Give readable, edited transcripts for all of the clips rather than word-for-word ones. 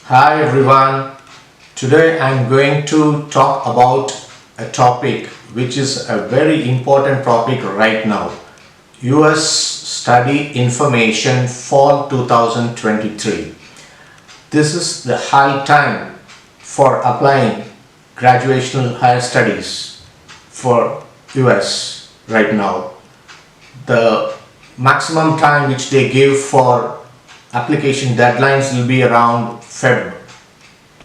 Hi everyone. Today I'm going to talk about a topic which is a very important topic right now. US Study Information Fall 2023. This is the high time for applying graduational higher studies for US right now. The maximum time which they give for application deadlines will be around Feb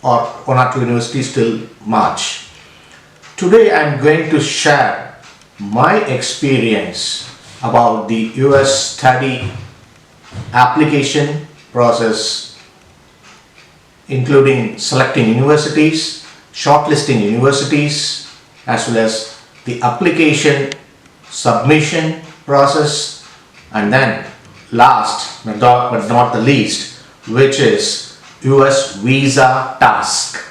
or one or two universities till March. Today I am going to share my experience about the US study application process, including selecting universities, shortlisting universities, as well as the application submission process, and then last but not the least, which is US visa task.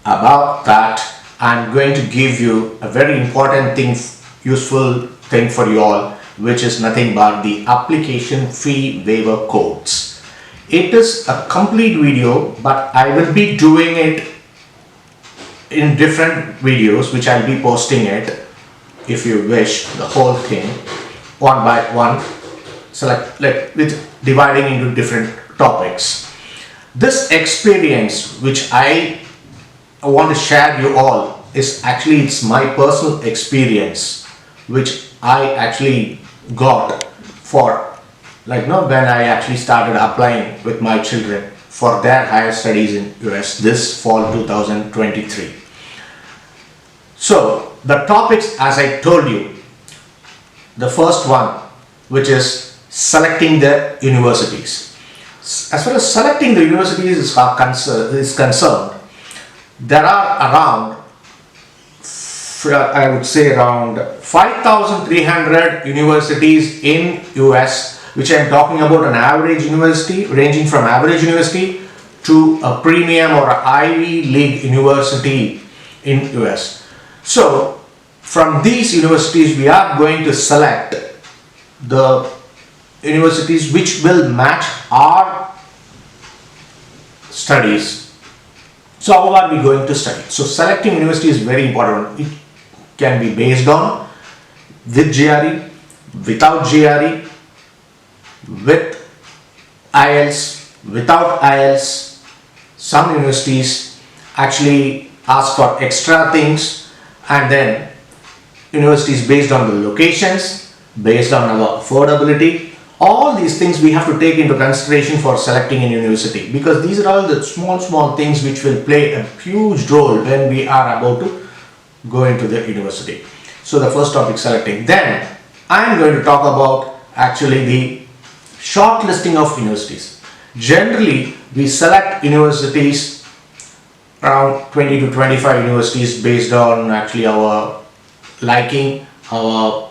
About that, I'm going to give you a very important thing, useful thing for you all, which is nothing but the application fee waiver codes. It is a complete video, but I will be doing it in different videos, which I'll be posting it, if you wish, the whole thing, one by one, with dividing into different topics. This experience which I want to share you all is actually, it's my personal experience which I actually got for when I actually started applying with my children for their higher studies in US this fall 2023. So the topics, as I told you, the first one, which is selecting the universities. As far as selecting the universities is concerned, there are around, I would say, around 5,300 universities in US, which I am talking about an average university, ranging from average university to a premium or an Ivy League university in US. So from these universities we are going to select the universities which will match our studies. So how are we going to study? So selecting university is very important. It can be based on with GRE, without GRE, with IELTS, without IELTS. Some universities actually ask for extra things, and then universities based on the locations, based on our affordability. All these things we have to take into consideration for selecting a university, because these are all the small things which will play a huge role when we are about to go into the university. So the first topic, selecting. Then I am going to talk about actually the shortlisting of universities. Generally we select universities around 20 to 25 universities based on actually our liking, our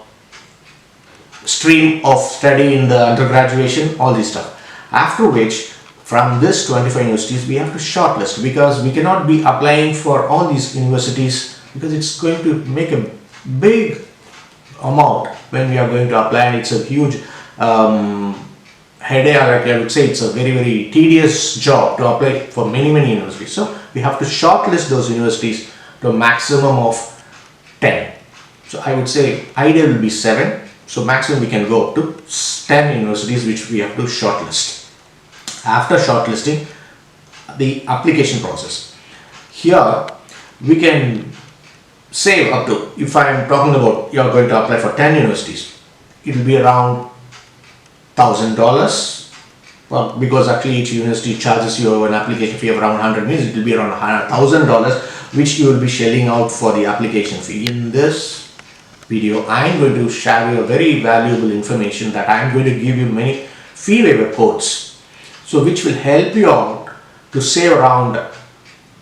stream of study in the undergraduation, all this stuff. After which, from this 25 universities we have to shortlist, because we cannot be applying for all these universities, because it's going to make a big amount when we are going to apply, and it's a huge headache. I would say it's a very tedious job to apply for many universities. So we have to shortlist those universities to a maximum of 10. So I would say ideal will be 7. So maximum we can go up to 10 universities which we have to shortlist. After shortlisting, the application process. Here we can save up to, if I am talking about you are going to apply for 10 universities, it will be around $1,000. Well, because actually each university charges you an application fee of around 100, means it will be around $1,000 which you will be shelling out for the application fee. In this video I am going to share you a very valuable information, that I am going to give you many fee waiver codes, so which will help you out to save around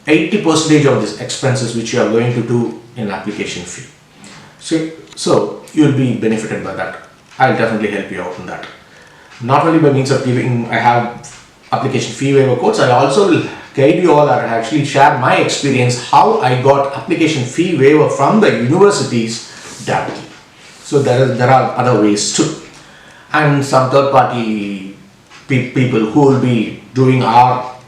80% of these expenses which you are going to do in application fee. So you will be benefited by that. I will definitely help you out in that. Not only by means of giving, I have application fee waiver codes, I also will guide you all and actually share my experience how I got application fee waiver from the universities directly. So there are other ways too, and some third party people who will be doing our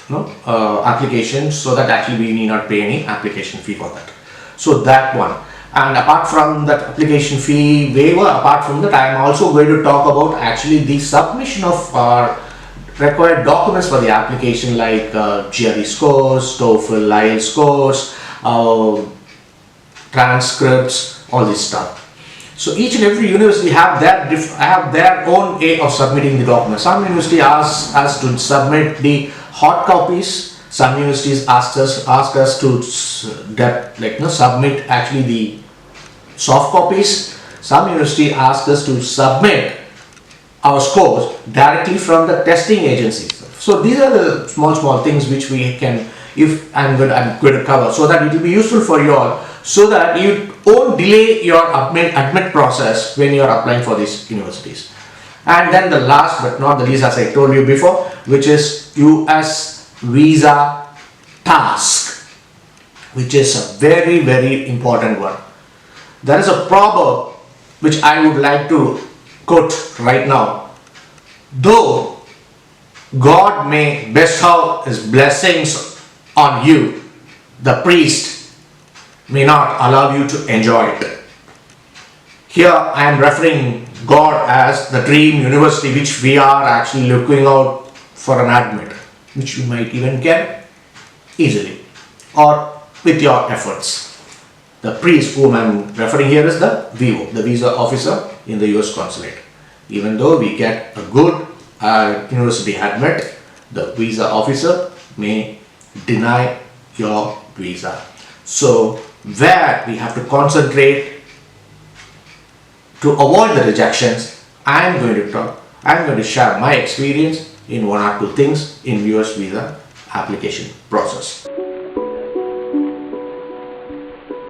application, so that actually we need not pay any application fee for that. So that one. And apart from that application fee waiver, apart from that, I am also going to talk about actually the submission of our required documents for the application, like GRE scores, TOEFL, IELTS scores, transcripts, all this stuff. So each and every university have their own way of submitting the documents. Some university ask us to submit the hard copies. Some universities ask us to submit actually the soft copies. Some university ask us to submit our scores directly from the testing agencies. So these are the small things which we can, if I'm going to cover, so that it will be useful for you all, so that you won't delay your admit process when you are applying for these universities. And then the last but not the least, as I told you before, which is US visa task, which is a very important one. There is a proverb which I would like to quote right now. Though God may bestow his blessings on you, the priest may not allow you to enjoy it. Here I am referring God as the dream university which we are actually looking out for an admit, which you might even get easily or with your efforts. The priest whom I am referring here is the VO, the visa officer in the US consulate. Even though we get a good university admit, the visa officer may deny your visa. So where we have to concentrate to avoid the rejections, I am going to share my experience in one or two things in US visa application process.